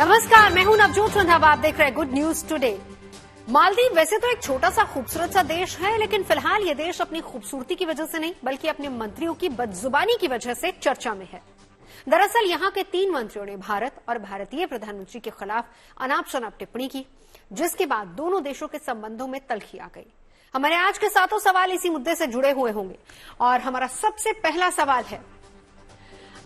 नमस्कार, मैं हूं नवजोत रंधावा। आप देख रहे हैं गुड न्यूज टुडे। मालदीव वैसे तो एक छोटा सा खूबसूरत सा देश है, लेकिन फिलहाल ये देश अपनी खूबसूरती की वजह से नहीं बल्कि अपने मंत्रियों की बदजुबानी की वजह से चर्चा में है। दरअसल यहां के 3 मंत्रियों ने भारत और भारतीय प्रधानमंत्री के खिलाफ अनाप शनाप टिप्पणी की, जिसके बाद दोनों देशों के संबंधों में तल्खी आ गई। हमारे आज के 7 सवाल इसी मुद्दे से जुड़े हुए होंगे और हमारा सबसे पहला सवाल है,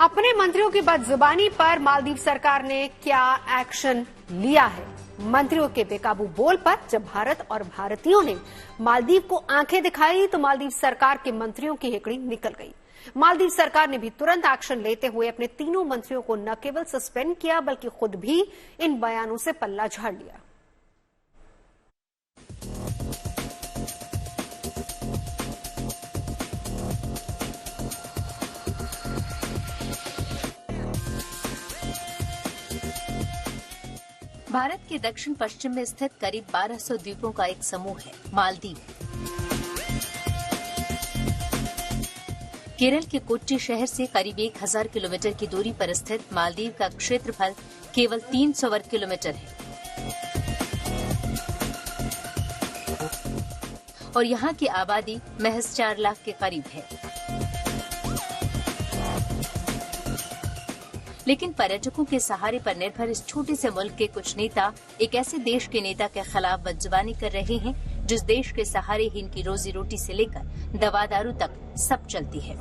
अपने मंत्रियों की बदजुबानी पर मालदीव सरकार ने क्या एक्शन लिया है? मंत्रियों के बेकाबू बोल पर जब भारत और भारतीयों ने मालदीव को आंखें दिखाई तो मालदीव सरकार के मंत्रियों की हेकड़ी निकल गई। मालदीव सरकार ने भी तुरंत एक्शन लेते हुए अपने तीनों मंत्रियों को न केवल सस्पेंड किया बल्कि खुद भी इन बयानों से पल्ला झाड़ लिया। भारत के दक्षिण पश्चिम में स्थित करीब 1200 द्वीपों का एक समूह है मालदीव। केरल के कोच्चि शहर से करीब 1000 किलोमीटर की दूरी पर स्थित मालदीव का क्षेत्रफल केवल 300 वर्ग किलोमीटर है और यहाँ की आबादी महज 4 लाख के करीब है। लेकिन पर्यटकों के सहारे पर निर्भर इस छोटे से मुल्क के कुछ नेता एक ऐसे देश के नेता के खिलाफ बदजुबानी कर रहे हैं जिस देश के सहारे ही इनकी रोजी रोटी से लेकर दवा दारू तक सब चलती है।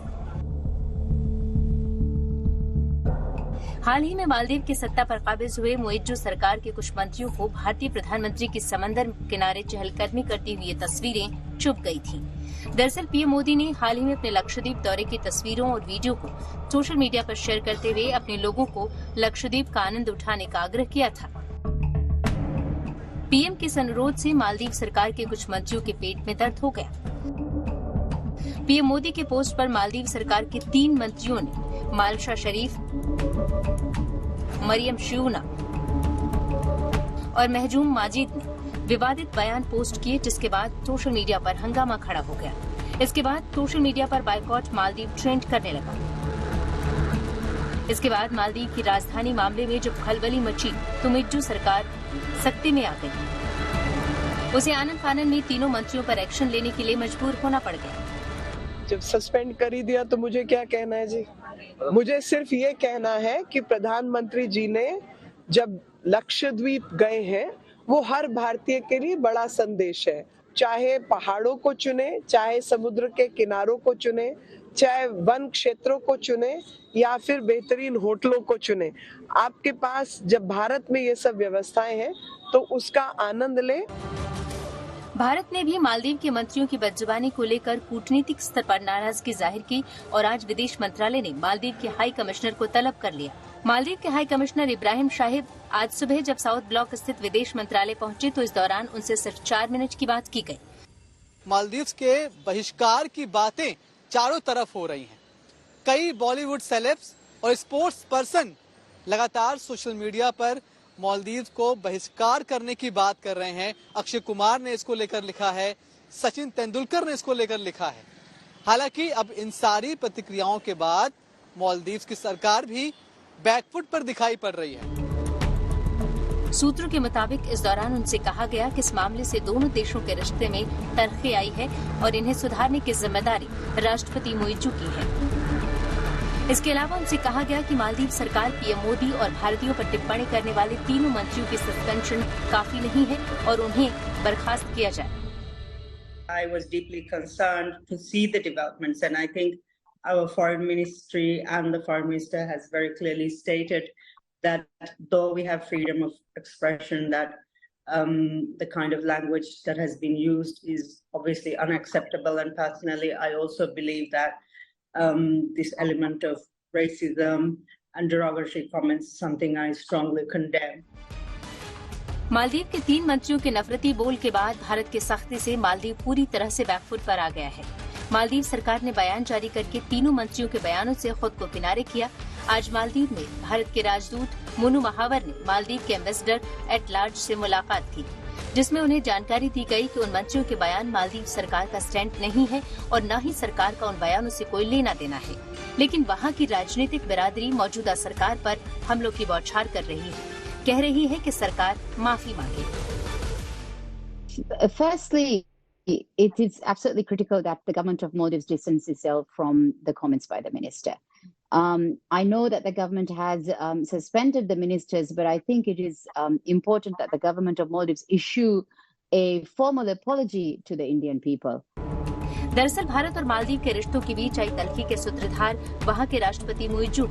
हाल ही में मालदीव की सत्ता पर काबिज हुए मुइज्जू सरकार के कुछ मंत्रियों को भारतीय प्रधानमंत्री की समंदर किनारे चहलकदमी करती हुई ये तस्वीरें चुभ गई थीं। दरअसल पीएम मोदी ने हाल ही में अपने लक्षद्वीप दौरे की तस्वीरों और वीडियो को सोशल मीडिया पर शेयर करते हुए अपने लोगों को लक्षद्वीप का आनंद उठाने का आग्रह किया था। पीएम के इस अनुरोध से मालदीव सरकार के कुछ मंत्रियों के पेट में दर्द हो गया। पीएम मोदी के पोस्ट पर मालदीव सरकार के 3 मंत्रियों ने मालशा शरीफ, मरियम शिवना और महजूम माजिद ने विवादित बयान पोस्ट किए, जिसके बाद सोशल मीडिया पर हंगामा खड़ा हो गया। इसके बाद सोशल मीडिया पर बायकॉट मालदीव ट्रेंड करने लगा। इसके बाद मालदीव की राजधानी मामले में जब खलबली मची तो मुइज्जू सरकार सख्ती में आ गई। उसे आनन फानन में तीनों मंत्रियों पर एक्शन लेने के लिए मजबूर होना पड़ गया। जब सस्पेंड कर ही दिया तो मुझे क्या कहना है जी? मुझे सिर्फ ये कहना है कि प्रधानमंत्री जी ने जब लक्षद्वीप गए हैं वो हर भारतीय के लिए बड़ा संदेश है। चाहे पहाड़ों को चुने, चाहे समुद्र के किनारों को चुने, चाहे वन क्षेत्रों को चुने या फिर बेहतरीन होटलों को चुने, आपके पास जब भारत में ये सब व्यवस्थाएं हैं तो उसका आनंद ले। भारत ने भी मालदीव के मंत्रियों की बदजुबानी को लेकर कूटनीतिक स्तर पर नाराजगी जाहिर की और आज विदेश मंत्रालय ने मालदीव के हाई कमिश्नर को तलब कर लिया। मालदीव के हाई कमिश्नर इब्राहिम शाहिद आज सुबह जब साउथ ब्लॉक स्थित विदेश मंत्रालय पहुंचे तो इस दौरान उनसे सिर्फ 4 मिनट की बात की गई। मालदीव के बहिष्कार की बातें चारों तरफ हो रही हैं। कई बॉलीवुड सेलेब्स और स्पोर्ट्स पर्सन लगातार सोशल मीडिया पर मालदीव को बहिष्कार करने की बात कर रहे हैं। अक्षय कुमार ने इसको लेकर लिखा है, सचिन तेंदुलकर ने इसको लेकर लिखा है। हालांकि अब इन सारी प्रतिक्रियाओं के बाद मालदीव की सरकार भी बैकफुट पर दिखाई पड़ रही है। सूत्रों के मुताबिक इस दौरान उनसे कहा गया कि इस मामले से दोनों देशों के रिश्ते में तल्खी आई है और इन्हें सुधारने की जिम्मेदारी राष्ट्रपति मुइज्जू की है। इसके अलावा उनसे कहा गया कि मालदीव सरकार पीएम मोदी और भारतीयों पर टिप्पणी करने वाले तीनों मंत्रियों की सस्पेंशन काफी नहीं है और उन्हें बर्खास्त किया जाए। I was deeply concerned to see the developments, and I think our foreign ministry and the foreign minister has very clearly stated that though we have freedom of expression, that the kind of language that has been used is obviously unacceptable. And personally, I also believe that this element of racism and derogatory comments is something I strongly condemn. Maldives के 3 मंत्रियों के नफरती बोल के बाद भारत के सख्ती से मालदीव पूरी तरह से बैकफुट पर आ गया है। मालदीव सरकार ने बयान जारी करके तीनों मंत्रियों के बयानों से खुद को किनारे किया। आज मालदीव में भारत के राजदूत मुनु महावर ने मालदीव के एम्बेसडर एट लार्ज से मुलाकात की, जिसमें उन्हें जानकारी दी गई कि उन मंत्रियों के बयान मालदीव सरकार का स्टैंड नहीं है और न ही सरकार का उन बयानों से कोई लेना देना है। लेकिन वहाँ की राजनीतिक बिरादरी मौजूदा सरकार पर हमलों की बौछार कर रही है। कह रही है कि सरकार माफी मांगे। Firstly, it is absolutely critical that the government of Maldives distance itself from the comments by the minister. I know that the government has suspended the ministers, but I think it is important that the government of Maldives issue a formal apology to the Indian people. दरअसल भारत और मालदीव के रिश्तों के बीच आई तल्खी के सूत्रधार वहां के राष्ट्रपति मुइज्जू,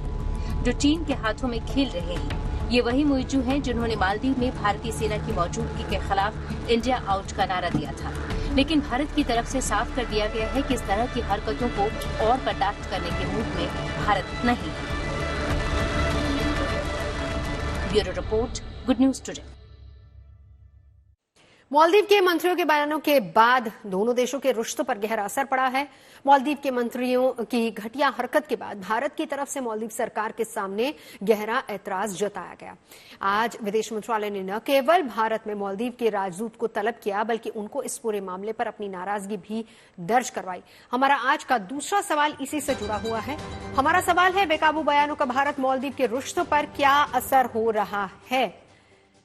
जो चीन के हाथों में खेल रहे हैं। ये वही मुइज्जू हैं जिन्होंने मालदीव में भारतीय सेना की मौजूदगी के खिलाफ इंडिया आउट का नारा दिया था, लेकिन भारत की तरफ से साफ कर दिया गया है कि इस तरह की हरकतों को और कटाक्ष करने के मूड में भारत नहीं है। Bureau report, good news today. Maldives के मंत्रियों के बयानों के बाद दोनों देशों के रिश्तों पर गहरा असर पड़ा है। मालदीव के मंत्रियों की घटिया हरकत के बाद भारत की तरफ से मालदीव सरकार के सामने गहरा ऐतराज जताया गया। आज विदेश मंत्रालय ने न केवल भारत में मालदीव के राजदूत को तलब किया, बल्कि उनको इस पूरे मामले पर अपनी नाराजगी भी दर्ज करवाई। हमारा आज का दूसरा सवाल इसी से जुड़ा हुआ है। हमारा सवाल है, बेकाबू बयानों का भारत मालदीव के रिश्तों पर क्या असर हो रहा है?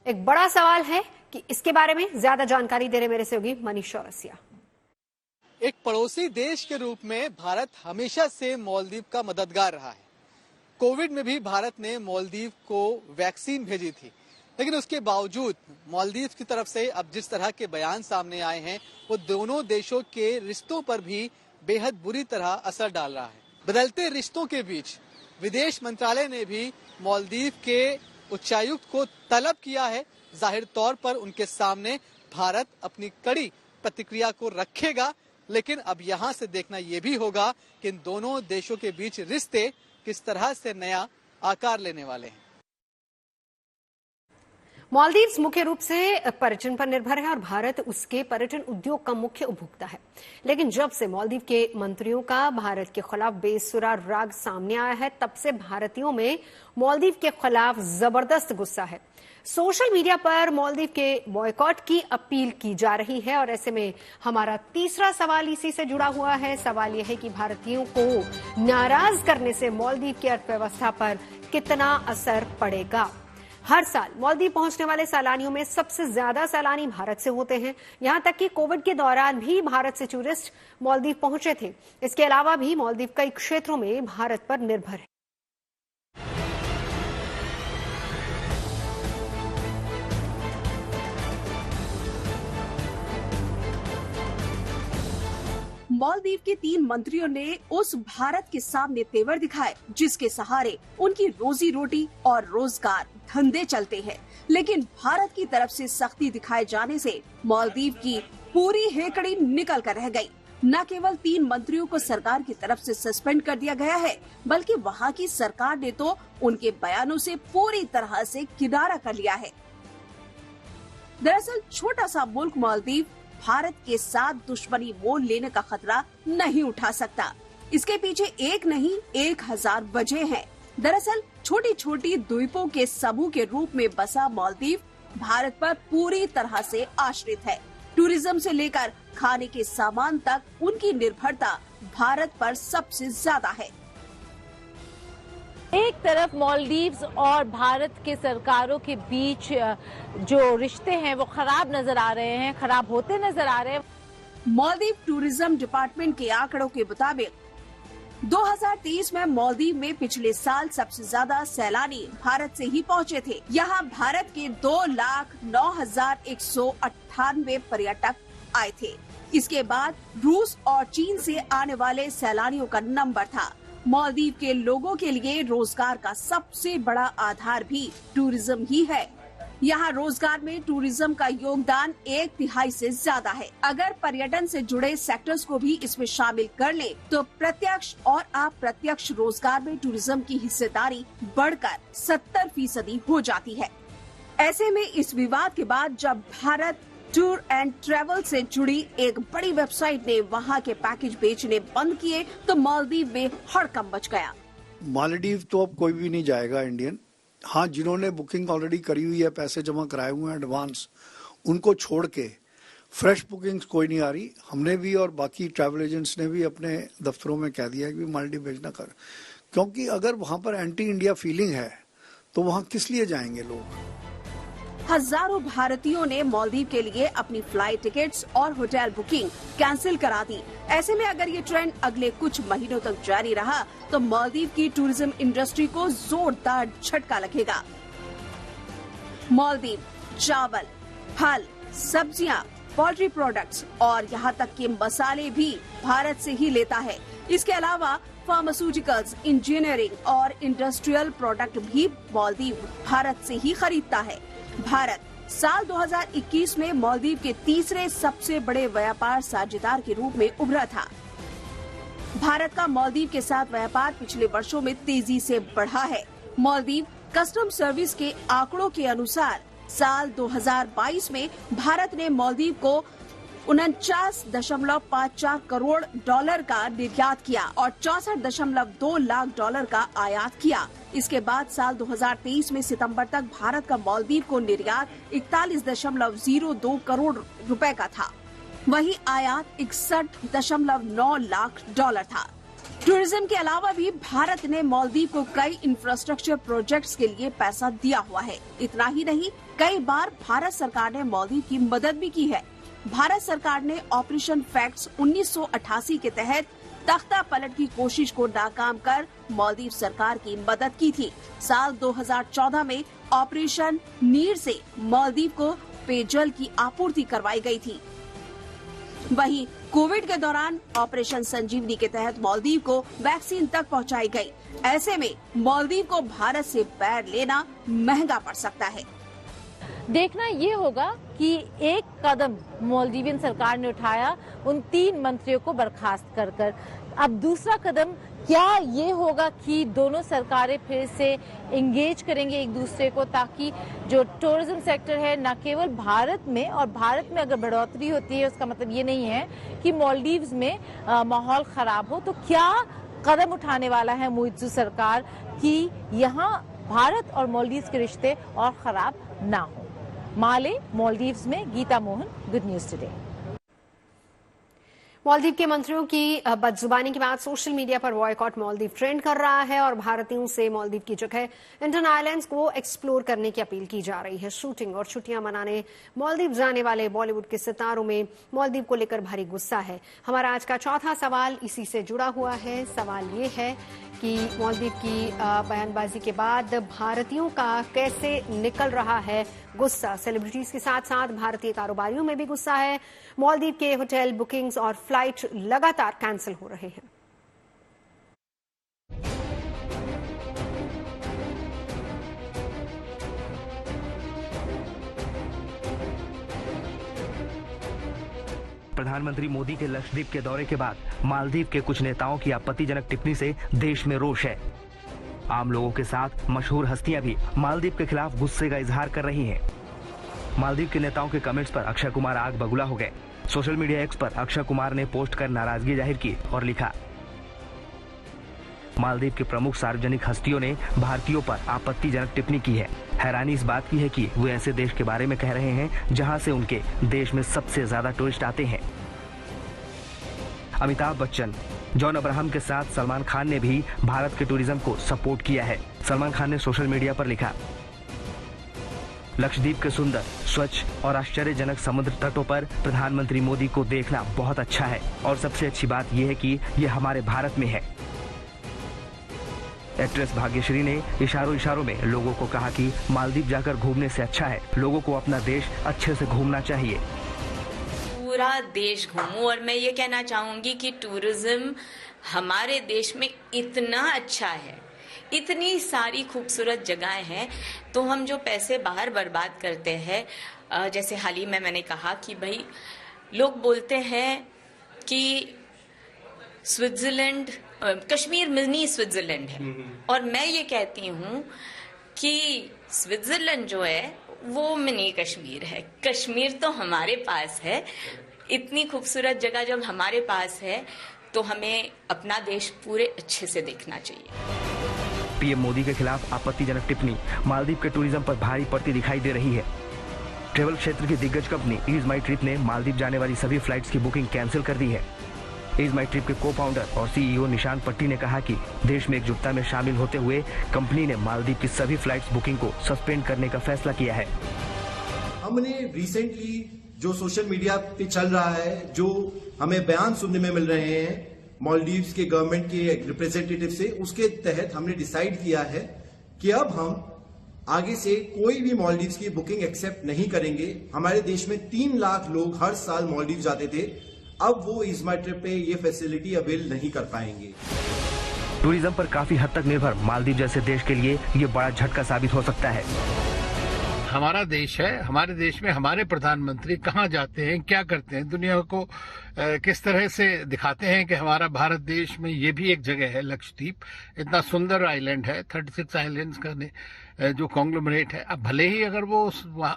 एक बड़ा सवाल है कि इसके बारे में ज्यादा जानकारी दे रहे मेरे सहयोगी मनीष चौरसिया। एक पड़ोसी देश के रूप में भारत हमेशा से मालदीव का मददगार रहा है। कोविड में भी भारत ने मालदीव को वैक्सीन भेजी थी, लेकिन उसके बावजूद मालदीव की तरफ से अब जिस तरह के बयान सामने आए हैं, वो दोनों देशों के रिश्तों पर भी बेहद बुरी तरह असर डाल रहा है। बदलते रिश्तों के बीच विदेश मंत्रालय ने भी मालदीव के उच्चायुक्त को तलब किया है। जाहिर तौर पर उनके सामने भारत अपनी कड़ी प्रतिक्रिया को रखेगा, लेकिन अब यहां से देखना यह भी होगा कि इन दोनों देशों के बीच रिश्ते किस तरह से नया आकार लेने वाले हैं। मालदीव्स मुख्य रूप से पर्यटन पर निर्भर है और भारत उसके पर्यटन उद्योग का मुख्य उपभोक्ता है। लेकिन जब से मालदीव के मंत्रियों का भारत के खिलाफ बेसुरा राग सामने आया है, तब से भारतीयों में मालदीव के खिलाफ जबरदस्त गुस्सा है। सोशल मीडिया पर मालदीव के बॉयकॉट की अपील की जा रही है और ऐसे में हमारा तीसरा सवाल इसी से जुड़ा हुआ है। सवाल यह है कि भारतीयों को नाराज करने से मालदीव की अर्थव्यवस्था पर कितना असर पड़ेगा। हर साल मालदीव पहुंचने वाले सैलानियों में सबसे ज्यादा सैलानी भारत से होते हैं। यहां तक कि कोविड के दौरान भी भारत से टूरिस्ट मालदीव पहुंचे थे। इसके अलावा भी मालदीव कई क्षेत्रों में भारत पर निर्भर है। मालदीव के 3 मंत्रियों ने उस भारत के सामने तेवर दिखाए जिसके सहारे उनकी रोजी रोटी और रोजगार धंधे चलते हैं। लेकिन भारत की तरफ से सख्ती दिखाए जाने से मालदीव की पूरी हेकड़ी निकल कर रह गई। न केवल 3 मंत्रियों को सरकार की तरफ से सस्पेंड कर दिया गया है, बल्कि वहाँ की सरकार ने तो उनके बयानों से पूरी तरह से किनारा कर लिया है। दरअसल छोटा सा मुल्क मालदीव भारत के साथ दुश्मनी मोल लेने का खतरा नहीं उठा सकता। इसके पीछे एक नहीं 1000 वजह हैं। दरअसल छोटी छोटी द्वीपों के समूह के रूप में बसा मालदीव भारत पर पूरी तरह से आश्रित है। टूरिज्म से लेकर खाने के सामान तक उनकी निर्भरता भारत पर सबसे ज्यादा है। एक तरफ मालदीव्स और भारत के सरकारों के बीच जो रिश्ते हैं वो खराब नजर आ रहे हैं, खराब होते नजर आ रहे हैं। मालदीव टूरिज्म डिपार्टमेंट के आंकड़ों के मुताबिक 2023 में मालदीव में पिछले साल सबसे ज्यादा सैलानी भारत से ही पहुंचे थे। यहाँ भारत के 2,09,198 पर्यटक आए थे। इसके बाद रूस और चीन से आने वाले सैलानियों का नंबर था। मालदीव के लोगों के लिए रोजगार का सबसे बड़ा आधार भी टूरिज्म ही है। यहाँ रोजगार में टूरिज्म का योगदान 1/3 से ज्यादा है। अगर पर्यटन से जुड़े सेक्टर्स को भी इसमें शामिल कर ले तो प्रत्यक्ष और अप्रत्यक्ष रोजगार में टूरिज्म की हिस्सेदारी बढ़कर 70% हो जाती है। ऐसे में इस विवाद के बाद जब भारत टूर एंड ट्रैवल से जुड़ी एक बड़ी वेबसाइट ने वहां के पैकेज बेचने बंद किए तो मालदीव में हड़कंप मच गया। मालदीव तो अब कोई भी नहीं जाएगा इंडियन। हाँ, जिन्होंने बुकिंग ऑलरेडी करी हुई है, पैसे जमा कराए हुए हैं एडवांस, उनको छोड़ के फ्रेश बुकिंग्स कोई नहीं आ रही। हमने भी और बाकी ट्रैवल एजेंट्स ने भी अपने दफ्तरों में कह दिया है कि मालदीव भेजना कर, क्योंकि अगर वहाँ पर एंटी इंडिया फीलिंग है तो वहाँ किस लिए जाएंगे लोग। हजारों भारतीयों ने मालदीव के लिए अपनी फ्लाइट टिकट्स और होटल बुकिंग कैंसिल करा दी। ऐसे में अगर ये ट्रेंड अगले कुछ महीनों तक जारी रहा तो मालदीव की टूरिज्म इंडस्ट्री को जोरदार झटका लगेगा। मालदीव चावल, फल, सब्जियां, पोल्ट्री प्रोडक्ट्स और यहाँ तक कि मसाले भी भारत से ही लेता है। इसके अलावा फार्मास्यूटिकल्स, इंजीनियरिंग और इंडस्ट्रियल प्रोडक्ट भी मालदीव भारत से ही खरीदता है। भारत साल 2021 में मालदीव के तीसरे सबसे बड़े व्यापार साझेदार के रूप में उभरा था। भारत का मालदीव के साथ व्यापार पिछले वर्षों में तेजी से बढ़ा है। मालदीव कस्टम सर्विस के आंकड़ों के अनुसार साल 2022 में भारत ने मालदीव को 49.54 करोड़ डॉलर का निर्यात किया और 64.2 लाख डॉलर का आयात किया। इसके बाद साल 2023 में सितंबर तक भारत का मालदीव को निर्यात 41.02 करोड़ रुपए का था। वहीं आयात 61.9 लाख डॉलर था। टूरिज्म के अलावा भी भारत ने मालदीव को कई इंफ्रास्ट्रक्चर प्रोजेक्ट्स के लिए पैसा दिया हुआ है। इतना ही नहीं, कई बार भारत सरकार ने मालदीव की मदद भी की है। भारत सरकार ने ऑपरेशन फैक्ट्स 1988 के तहत तख्ता पलट की कोशिश को नाकाम कर मालदीव सरकार की मदद की थी। साल 2014 में ऑपरेशन नीर से मालदीव को पेयजल की आपूर्ति करवाई गई थी। वहीं कोविड के दौरान ऑपरेशन संजीवनी के तहत मालदीव को वैक्सीन तक पहुंचाई गई। ऐसे में मालदीव को भारत से पैर लेना महंगा पड़ सकता है। देखना ये होगा कि एक कदम मालदीवियन सरकार ने उठाया उन 3 मंत्रियों को बर्खास्त कर। अब दूसरा कदम क्या ये होगा कि दोनों सरकारें फिर से एंगेज करेंगे एक दूसरे को, ताकि जो टूरिज्म सेक्टर है न केवल भारत में, और भारत में अगर बढ़ोतरी होती है उसका मतलब ये नहीं है कि मालदीव्स में माहौल खराब हो। तो क्या कदम उठाने वाला है मुइज्जू सरकार कि यहाँ भारत और मालदीव्स के रिश्ते और खराब ना हो। माले, मालदीव्स में Geeta Mohan, good news today. Maldives के मंत्रियों की बदजुबानी के बाद सोशल मीडिया पर बॉयकॉट मालदीव ट्रेंड कर रहा है और भारतीयों से मालदीव की जगह इंडियन आइलैंड्स को एक्सप्लोर करने की अपील की जा रही है। शूटिंग और छुट्टियां मनाने मालदीव जाने वाले बॉलीवुड के सितारों में मालदीव को लेकर भारी गुस्सा है। हमारा आज का चौथा सवाल इसी से जुड़ा हुआ है। सवाल ये है कि मालदीव की बयानबाजी के बाद भारतीयों का कैसे निकल रहा है गुस्सा। सेलिब्रिटीज के साथ साथ भारतीय कारोबारियों में भी गुस्सा है। मालदीव के होटल बुकिंग्स और फ्लाइट लगातार कैंसिल हो रहे हैं। प्रधानमंत्री मोदी के लक्षद्वीप के दौरे के बाद मालदीव के कुछ नेताओं की आपत्तिजनक टिप्पणी से देश में रोष है। आम लोगों के साथ मशहूर हस्तियां भी मालदीव के खिलाफ गुस्से का इजहार कर रही हैं। मालदीव के नेताओं के कमेंट्स पर अक्षय कुमार आग बबूला हो गए। सोशल मीडिया एक्स पर अक्षय कुमार ने पोस्ट कर नाराजगी जाहिर की और लिखा, मालदीव के प्रमुख सार्वजनिक हस्तियों ने भारतीयों पर आपत्तिजनक टिप्पणी की है। हैरानी इस बात की है कि वे ऐसे देश के बारे में कह रहे हैं जहां से उनके देश में सबसे ज्यादा टूरिस्ट आते हैं। अमिताभ बच्चन, जॉन अब्राहम के साथ सलमान खान ने भी भारत के टूरिज्म को सपोर्ट किया है। सलमान खान ने सोशल मीडिया पर लिखा, लक्षद्वीप के सुंदर, स्वच्छ और आश्चर्यजनक समुद्र तटों पर प्रधानमंत्री मोदी को देखना बहुत अच्छा है और सबसे अच्छी बात यह है कि यह हमारे भारत में है। एक्ट्रेस भाग्यश्री ने इशारों में लोगों को कहा कि मालदीव जाकर घूमने से अच्छा है लोगों को अपना देश अच्छे से घूमना चाहिए। पूरा देश घूमूं और मैं ये कहना चाहूंगी कि टूरिज्म हमारे देश में इतना अच्छा है, इतनी सारी खूबसूरत जगहें हैं, तो हम जो पैसे बाहर बर्बाद करते हैं, जैसे हाल ही में मैंने कहा कि भाई लोग बोलते हैं कि स्विट्जरलैंड, कश्मीर मिनी स्विट्जरलैंड है, और मैं ये कहती हूँ कि स्विट्जरलैंड जो है वो मिनी कश्मीर है। कश्मीर तो हमारे पास है, इतनी खूबसूरत जगह जब हमारे पास है तो हमें अपना देश पूरे अच्छे से देखना चाहिए। पीएम मोदी के खिलाफ आपत्तिजनक टिप्पणी मालदीव के टूरिज्म पर भारी पड़ती दिखाई दे रही है। ट्रेवल क्षेत्र की दिग्गज कंपनी ईज माई ट्रिप ने मालदीव जाने वाली सभी फ्लाइट्स की बुकिंग कैंसिल कर दी है। ईज माई ट्रिप के को फाउंडर और सीईओ निशांत पट्टी ने कहा कि देश में एकजुटता में शामिल होते हुए कंपनी ने मालदीव की सभी फ्लाइट्स बुकिंग को सस्पेंड करने का फैसला किया है। हमने रिसेंटली जो सोशल मीडिया पे चल रहा है, जो हमें बयान सुनने में मिल रहे हैं मालदीव्स के गवर्नमेंट के रिप्रेजेंटेटिव से, उसके तहत हमने डिसाइड किया है कि अब हम आगे से कोई भी मालदीव्स की बुकिंग एक्सेप्ट नहीं करेंगे। हमारे देश में 3 लाख लोग हर साल मालदीव्स जाते थे, अब वो इज़्मा ट्रिप पे ये फैसिलिटी अवेल नहीं कर पाएंगे। टूरिज्म पर काफी हद तक निर्भर मालदीव जैसे देश के लिए ये बड़ा झटका साबित हो सकता है। हमारा देश है, हमारे देश में हमारे प्रधानमंत्री कहाँ जाते हैं, क्या करते हैं, दुनिया को किस तरह से दिखाते हैं कि हमारा भारत देश में ये भी एक जगह है लक्षद्वीप, इतना सुंदर आइलैंड है, 36 आइलैंड्स का जो कॉन्ग्लोमरेट है। अब भले ही अगर वो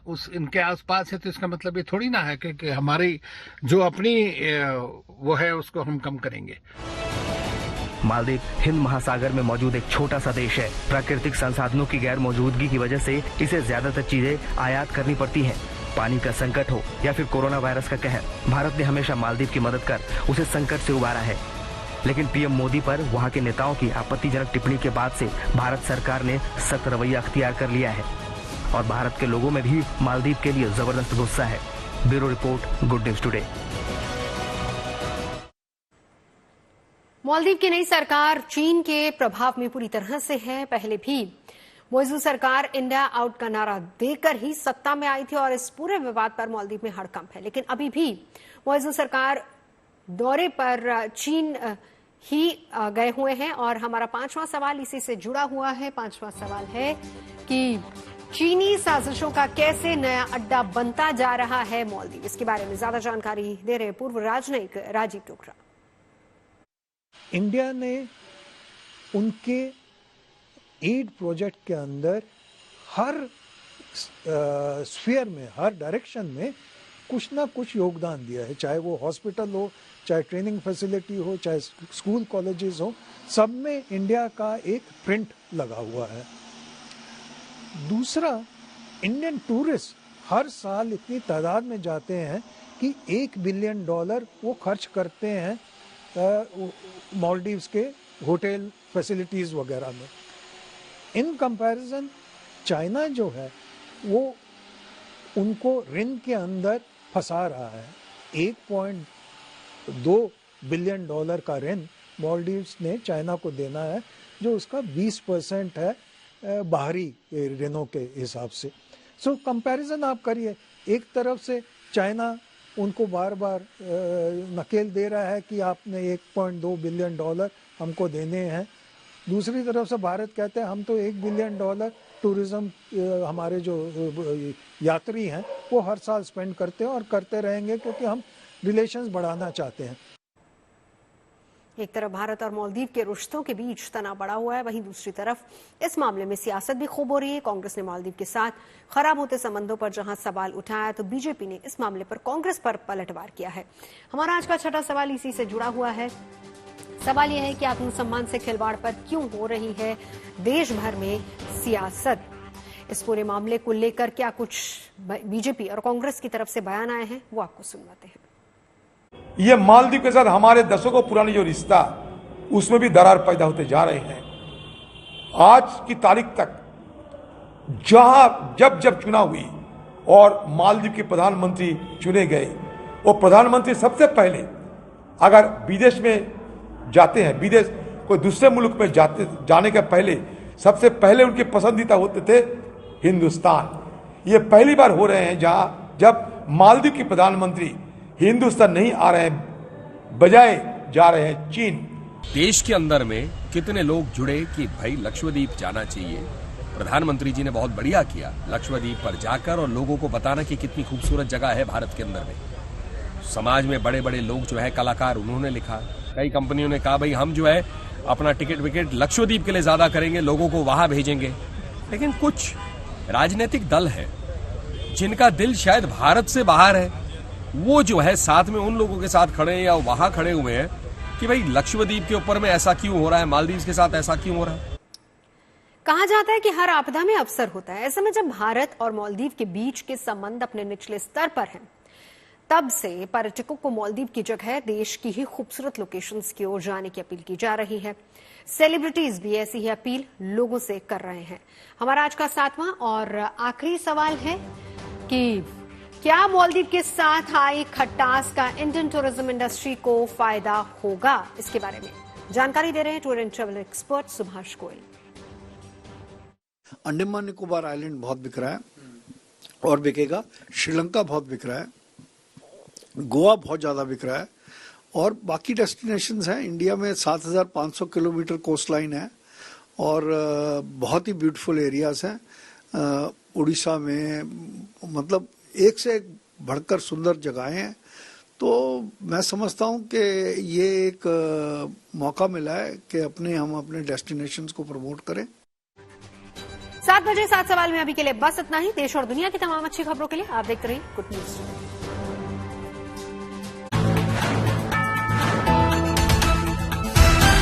उस इनके आसपास है तो इसका मतलब ये थोड़ी ना है कि हमारी जो अपनी वो है उसको हम कम करेंगे। मालदीव हिंद महासागर में मौजूद एक छोटा सा देश है। प्राकृतिक संसाधनों की गैर मौजूदगी की वजह से इसे ज्यादातर चीजें आयात करनी पड़ती हैं। पानी का संकट हो या फिर कोरोना वायरस का कहर, भारत ने हमेशा मालदीव की मदद कर उसे संकट से उबारा है। लेकिन पीएम मोदी पर वहां के नेताओं की आपत्तिजनक टिप्पणी के बाद से भारत सरकार ने सख्त रवैया अख्तियार कर लिया है और भारत के लोगों में भी मालदीव के लिए जबरदस्त गुस्सा है। Bureau report, good news today. Maldives की नई सरकार चीन के प्रभाव में पूरी तरह से है। पहले भी मौजूदा सरकार इंडिया आउट का नारा देकर ही सत्ता में आई थी और इस पूरे विवाद पर मालदीव में हड़कंप है। लेकिन अभी भी मौजूदा सरकार दौरे पर चीन ही गए हुए हैं और हमारा 5वां सवाल इसी से जुड़ा हुआ है। 5वां सवाल है कि चीनी साजिशों का कैसे नया अड्डा बनता जा रहा है मालदीव। इसके बारे में ज्यादा जानकारी दे रहे पूर्व राजनयिक राजीव टोकरा। इंडिया ने उनके एड प्रोजेक्ट के अंदर हर स्फीयर में, हर डायरेक्शन में कुछ ना कुछ योगदान दिया है, चाहे वो हॉस्पिटल हो, चाहे ट्रेनिंग फैसिलिटी हो, चाहे स्कूल कॉलेजेस हो, सब में इंडिया का एक प्रिंट लगा हुआ है। दूसरा, इंडियन टूरिस्ट हर साल इतनी तादाद में जाते हैं कि $1 बिलियन वो खर्च करते हैं मालदीव्स के होटल फैसिलिटीज़ वगैरह में। इन कंपैरिजन चाइना जो है वो उनको ऋण के अंदर फंसा रहा है। $1.2 बिलियन का ऋण मालदीव्स ने चाइना को देना है, जो उसका 20% है बाहरी ऋणों के हिसाब से। सो कंपैरिजन आप करिए, एक तरफ से चाइना उनको बार बार नकेल दे रहा है कि आपने $1.2 बिलियन हमको देने हैं, दूसरी तरफ से भारत कहते हैं हम तो $1 बिलियन टूरिज्म हमारे जो यात्री हैं वो हर साल स्पेंड करते हैं और करते रहेंगे क्योंकि हम रिलेशंस बढ़ाना चाहते हैं। एक तरफ भारत और मालदीव के रिश्तों के बीच तनाव बढ़ा हुआ है, वहीं दूसरी तरफ इस मामले में सियासत भी खूब हो रही है। कांग्रेस ने मालदीव के साथ खराब होते संबंधों पर जहां सवाल उठाया तो बीजेपी ने इस मामले पर कांग्रेस पर पलटवार किया है। हमारा आज का छठा सवाल इसी से जुड़ा हुआ है। सवाल यह है कि आत्मसम्मान से खिलवाड़ पर क्यों हो रही है देश भर में सियासत। इस पूरे मामले को लेकर क्या कुछ बीजेपी और कांग्रेस की तरफ से बयान आए हैं वो आपको सुनवाते हैं। ये मालदीव के साथ हमारे दशकों पुरानी जो रिश्ता, उसमें भी दरार पैदा होते जा रहे हैं। आज की तारीख तक जब चुनाव हुई और मालदीव के प्रधानमंत्री चुने गए, वो प्रधानमंत्री सबसे पहले अगर विदेश में जाते हैं, विदेश कोई दूसरे मुल्क में जाने के पहले सबसे पहले उनके पसंदीदा होते थे हिंदुस्तान। ये पहली बार हो रहे हैं जब मालदीव के प्रधानमंत्री हिंदुस्तान नहीं आ रहे हैं, बजाय जा रहे हैं चीन। देश के अंदर में कितने लोग जुड़े कि भाई लक्षद्वीप जाना चाहिए। प्रधानमंत्री जी ने बहुत बढ़िया किया लक्षद्वीप पर जाकर और लोगों को बताना कि कितनी खूबसूरत जगह है भारत के अंदर में। समाज में बड़े बड़े लोग जो है कलाकार, उन्होंने लिखा, कई कंपनियों ने कहा भाई हम जो है अपना टिकट विकेट लक्षद्वीप के लिए ज्यादा करेंगे, लोगों को वहां भेजेंगे। लेकिन कुछ राजनीतिक दल है जिनका दिल शायद भारत से बाहर है, वो जो है साथ में उन लोगों के साथ खड़े हैं या वहां खड़े हुए हैं कि भाई लक्षद्वीप के ऊपर में ऐसा क्यों हो रहा है, मालदीव के साथ ऐसा क्यों हो रहा है। कहा जाता है कि हर आपदा में अवसर होता है। ऐसे में जब भारत और मालदीव के बीच के संबंध अपने निचले स्तर पर हैं, तब से पर्यटकों को मालदीव की जगह देश की ही खूबसूरत लोकेशंस की ओर जाने की अपील की जा रही है। सेलिब्रिटीज भी ऐसी ही अपील लोगों से कर रहे हैं। हमारा आज का 7वां और आखिरी सवाल है कि क्या मालदीव के साथ आई खटास का इंडियन टूरिज्म इंडस्ट्री को फायदा होगा, इसके बारे में जानकारी दे रहे हैं tour and travel expert Subhash Goyal. Andaman Nicobar island बहुत बिक रहा है और बिकेगा, श्रीलंका बहुत बिक रहा है, गोवा बहुत ज्यादा बिक रहा है और बाकी डेस्टिनेशंस हैं। इंडिया में 7,500 किलोमीटर कोस्ट लाइन है और बहुत ही ब्यूटीफुल एरियाज हैं। उड़ीसा में मतलब एक से एक बढ़कर सुंदर जगहें हैं। तो मैं समझता हूं कि ये एक मौका मिला है कि हम अपने डेस्टिनेशंस को प्रमोट करें। 7 बजे 7 सवाल में अभी के लिए बस इतना ही। देश और दुनिया की तमाम अच्छी खबरों के लिए आप देखते रहिए गुड न्यूज।